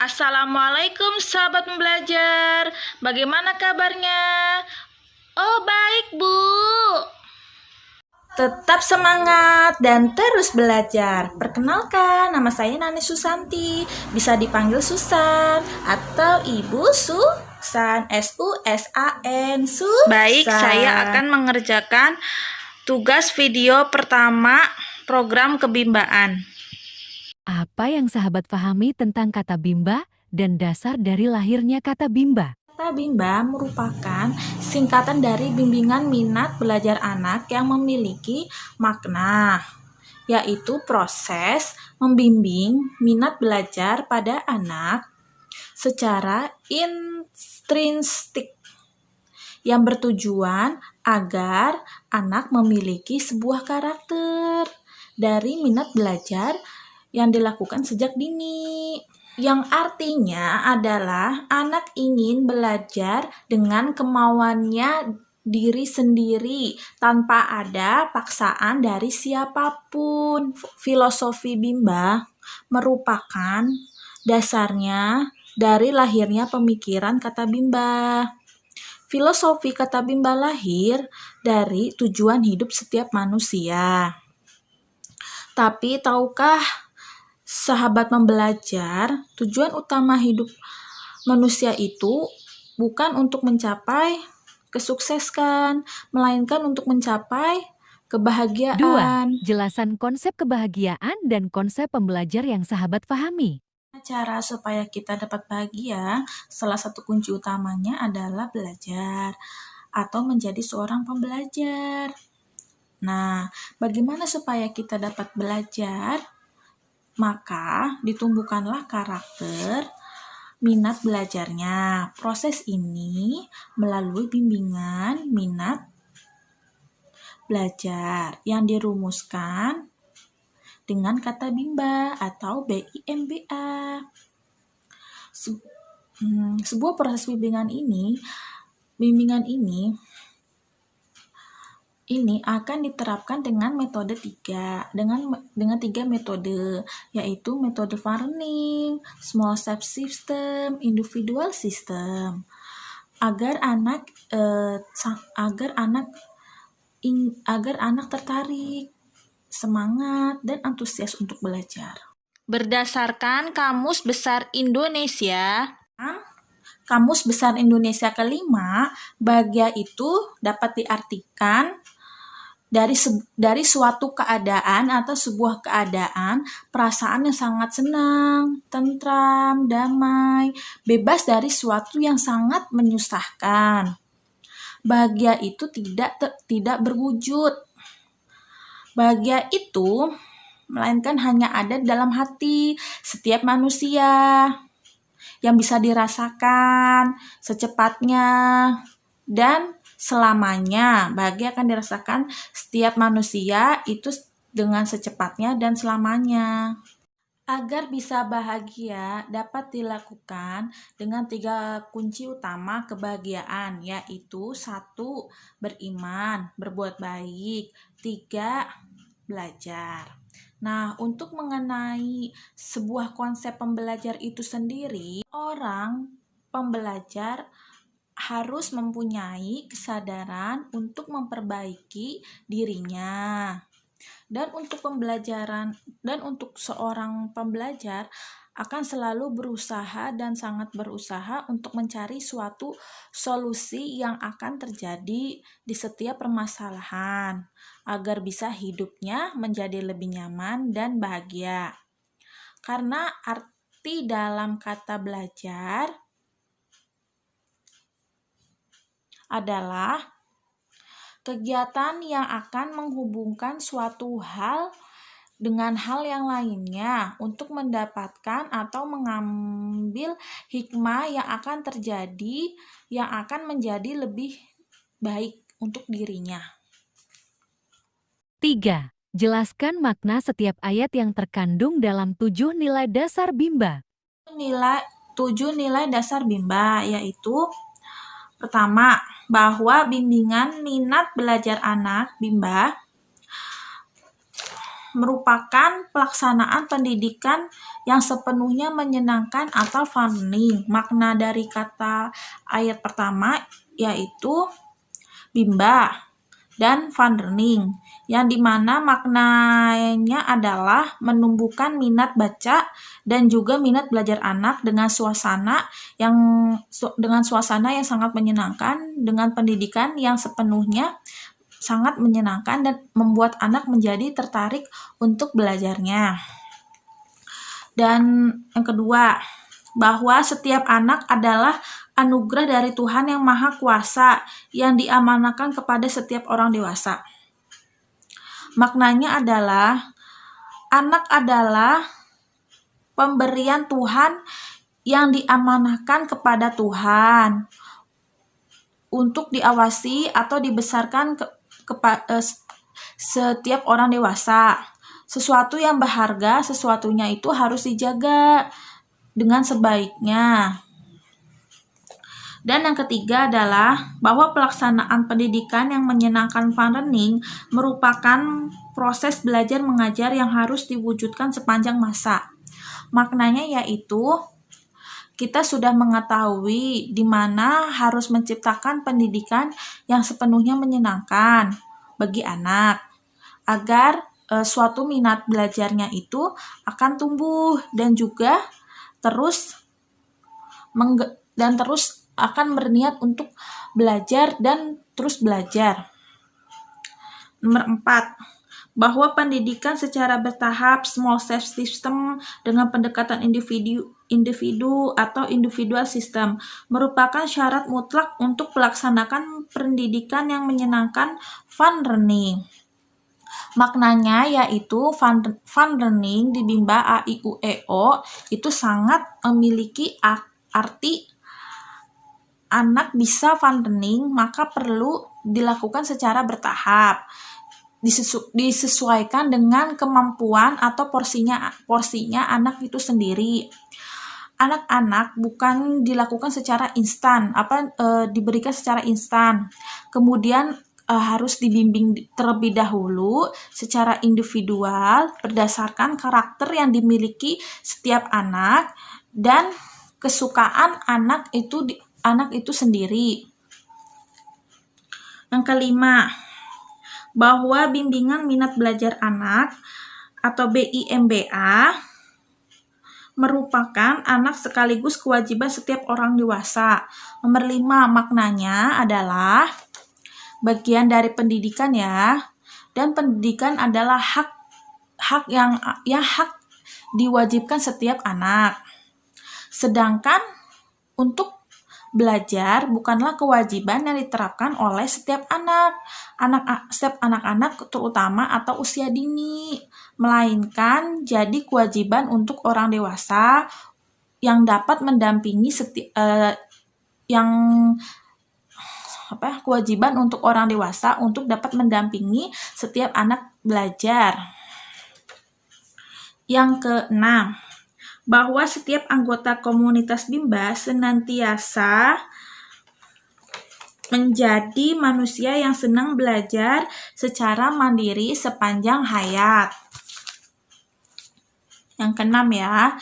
Assalamualaikum sahabat pembelajar. Bagaimana kabarnya? Oh, baik, Bu. Tetap semangat dan terus belajar. Perkenalkan, nama saya Nani Susanti. Bisa dipanggil Susan atau Ibu Susan, S-U-S-A-N, Susan. Baik, saya akan mengerjakan tugas video pertama program kebimbaan. Apa yang sahabat pahami tentang kata bimba dan dasar dari lahirnya kata bimba? Kata bimba merupakan singkatan dari bimbingan minat belajar anak yang memiliki makna, yaitu proses membimbing minat belajar pada anak secara intrinsik yang bertujuan agar anak memiliki sebuah karakter dari minat belajar yang dilakukan sejak dini, yang artinya adalah anak ingin belajar dengan kemauannya diri sendiri tanpa ada paksaan dari siapapun. Filosofi bimba merupakan dasarnya dari lahirnya pemikiran kata bimba. Filosofi kata bimba lahir dari tujuan hidup setiap manusia. Tapi tahukah sahabat pembelajar, tujuan utama hidup manusia itu bukan untuk mencapai kesuksesan, melainkan untuk mencapai kebahagiaan. 2. Jelasan konsep kebahagiaan dan konsep pembelajar yang sahabat pahami. Cara supaya kita dapat bahagia, salah satu kunci utamanya adalah belajar atau menjadi seorang pembelajar. Nah, bagaimana supaya kita dapat belajar? Maka ditumbuhkanlah karakter minat belajarnya. Proses ini melalui bimbingan minat belajar yang dirumuskan dengan kata bimba atau BIMBA. Sebuah proses bimbingan ini akan diterapkan dengan metode 3, dengan 3 metode, yaitu metode learning, small step system, individual system, agar anak tertarik, semangat, dan antusias untuk belajar. Berdasarkan Kamus Besar Indonesia, Kamus Besar Indonesia kelima, bahagia itu dapat diartikan dari suatu keadaan atau sebuah keadaan, perasaan yang sangat senang, tentram, damai, bebas dari suatu yang sangat menyusahkan. Bahagia itu tidak berwujud. Bahagia itu melainkan hanya ada dalam hati setiap manusia yang bisa dirasakan secepatnya dan selamanya. Bahagia akan dirasakan setiap manusia itu dengan secepatnya dan selamanya. Agar bisa bahagia dapat dilakukan dengan 3 kunci utama kebahagiaan, yaitu 1. Beriman, berbuat baik, 3. Belajar. Nah, untuk mengenai sebuah konsep pembelajar itu sendiri, orang pembelajar harus mempunyai kesadaran untuk memperbaiki dirinya. Dan untuk seorang pembelajar akan selalu berusaha dan sangat berusaha untuk mencari suatu solusi yang akan terjadi di setiap permasalahan agar bisa hidupnya menjadi lebih nyaman dan bahagia. Karena arti dalam kata belajar adalah kegiatan yang akan menghubungkan suatu hal dengan hal yang lainnya untuk mendapatkan atau mengambil hikmah yang akan terjadi, yang akan menjadi lebih baik untuk dirinya. 3. Jelaskan makna setiap ayat yang terkandung dalam 7 nilai dasar bimba. 7 nilai dasar bimba, yaitu pertama, bahwa bimbingan minat belajar anak bimba merupakan pelaksanaan pendidikan yang sepenuhnya menyenangkan atau fun learning. Makna dari kata ayat pertama yaitu bimba dan fun learning, yang dimana maknanya adalah menumbuhkan minat baca dan juga minat belajar anak dengan suasana yang sangat menyenangkan, dengan pendidikan yang sepenuhnya sangat menyenangkan dan membuat anak menjadi tertarik untuk belajarnya. Dan yang kedua, bahwa setiap anak adalah anugerah dari Tuhan yang Maha Kuasa yang diamanahkan kepada setiap orang dewasa. Maknanya adalah anak adalah pemberian Tuhan yang diamanahkan kepada Tuhan untuk diawasi atau dibesarkan setiap orang dewasa. Sesuatu yang berharga, sesuatunya itu harus dijaga dengan sebaiknya. Dan yang ketiga adalah bahwa pelaksanaan pendidikan yang menyenangkan fun learning merupakan proses belajar mengajar yang harus diwujudkan sepanjang masa. Maknanya yaitu kita sudah mengetahui di mana harus menciptakan pendidikan yang sepenuhnya menyenangkan bagi anak, agar suatu minat belajarnya itu akan tumbuh dan juga terus akan berniat untuk belajar dan terus belajar. Nomor 4, bahwa pendidikan secara bertahap small step system dengan pendekatan individu atau individual system merupakan syarat mutlak untuk melaksanakan pendidikan yang menyenangkan fun learning. Maknanya yaitu fun learning di Bimba A, I, U, E, O itu sangat memiliki arti anak bisa fun learning, maka perlu dilakukan secara bertahap, disesuaikan dengan kemampuan atau porsinya anak itu sendiri. Anak-anak bukan dilakukan secara instan, diberikan secara instan. Kemudian harus dibimbing terlebih dahulu secara individual berdasarkan karakter yang dimiliki setiap anak dan kesukaan anak itu sendiri. Yang kelima, bahwa bimbingan minat belajar anak atau BIMBA merupakan anak sekaligus kewajiban setiap orang dewasa. Nomor 5, maknanya adalah bagian dari pendidikan ya, dan pendidikan adalah hak yang diwajibkan setiap anak. Sedangkan untuk belajar bukanlah kewajiban yang diterapkan oleh setiap anak-anak terutama atau usia dini, melainkan jadi kewajiban untuk orang dewasa yang dapat mendampingi kewajiban untuk orang dewasa untuk dapat mendampingi setiap anak belajar. Yang keenam, bahwa setiap anggota komunitas Bimba senantiasa menjadi manusia yang senang belajar secara mandiri sepanjang hayat. Yang keenam ya,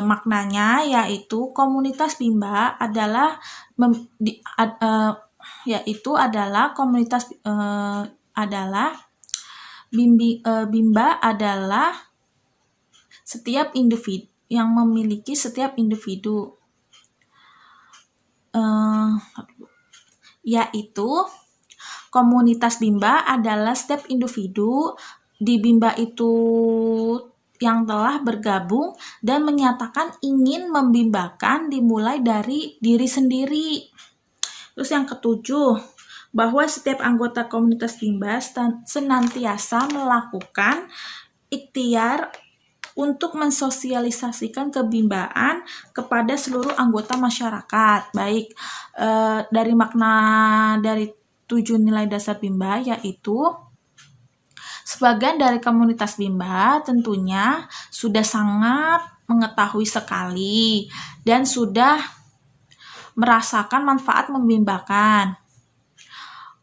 maknanya yaitu komunitas Bimba adalah Bimba adalah setiap individu yang memiliki setiap individu, yaitu komunitas Bimba adalah setiap individu di Bimba itu yang telah bergabung dan menyatakan ingin membimbakan dimulai dari diri sendiri. Terus yang ketujuh, bahwa setiap anggota komunitas Bimba senantiasa melakukan ikhtiar untuk mensosialisasikan kebimbaan kepada seluruh anggota masyarakat. Baik, dari makna dari 7 nilai dasar Bimba yaitu sebagian dari komunitas Bimba tentunya sudah sangat mengetahui sekali dan sudah merasakan manfaat membimbakan.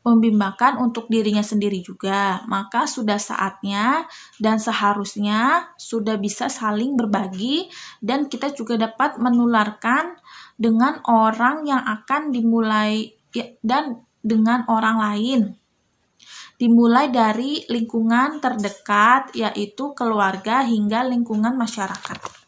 membimbakan untuk dirinya sendiri juga, maka sudah saatnya dan seharusnya sudah bisa saling berbagi dan kita juga dapat menularkan dengan orang yang akan dimulai dan dengan orang lain. Dimulai dari lingkungan terdekat yaitu keluarga hingga lingkungan masyarakat.